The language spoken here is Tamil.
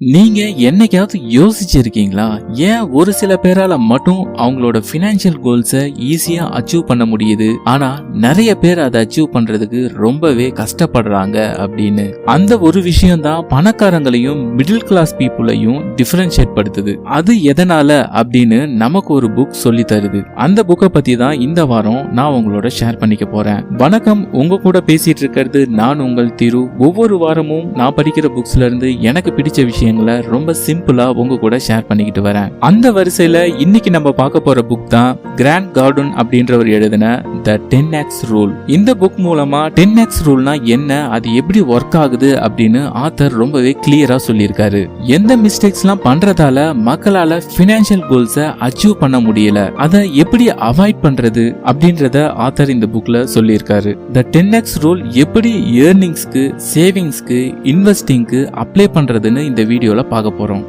நீங்க என்னைக்காவது யோசிச்சிருக்கீங்களா, ஏன் ஒரு சில பேரால மட்டும் அவங்களோட பினான்சியல் கோல்ஸை ஈஸியா அச்சீவ் பண்ண முடியுது, ஆனா நிறைய பேர் அதை அச்சீவ் பண்றதுக்கு ரொம்பவே கஷ்டப்படுறாங்க அப்படின்னு? அந்த ஒரு விஷயம் தான் பணக்காரங்களையும் மிடில் கிளாஸ் பீப்புளையும் டிஃபரன்ஷியேட் படுத்துது. அது எதனால அப்படின்னு நமக்கு ஒரு புக் சொல்லி தருது. அந்த புக்கை பத்தி தான் இந்த வாரம் நான் உங்களோட ஷேர் பண்ணிக்க போறேன். வணக்கம், உங்க கூட பேசிட்டு இருக்கிறது நான் உங்கள் திரு. ஒவ்வொரு வாரமும் நான் படிக்கிற புக்ஸ்ல இருந்து எனக்கு பிடிச்ச விஷயம் ரொம்ப சிம்பிளா உங்க கூட ஷேர் பண்ணிக்கிட்டு வரேன். அந்த வரிசையில இன்னைக்கு நம்ம பார்க்க போற புக் தான் கிராண்ட் கார்டன் அப்படின்றவர் எழுதின தி 10x ரூல். இந்த புக் மூலமா 10x ரூல்னா என்ன, அது எப்படி ஒர்க் ஆகுது அப்படின்னு ஆத்தர் ரொம்பவே கிளியரா சொல்லியிருக்காரு. எந்த மிஸ்டேக்ஸ்லாம் பண்றதால மக்களால பினான்சியல் கோல்ஸை அச்சீவ் பண்ண முடியல, அதை எப்படி அவாய்ட் பண்றது அப்படின்றத ஆத்தர் இந்த புக்ல சொல்லியிருக்காரு. தி 10x ரூல் எப்படி ஏர்னிங்ஸ்க்கு, சேவிங்ஸ்க்கு, இன்வெஸ்டிங்க்கு அப்ளை பண்றதுன்னு இந்த வீடியோல பார்க்க போறோம்.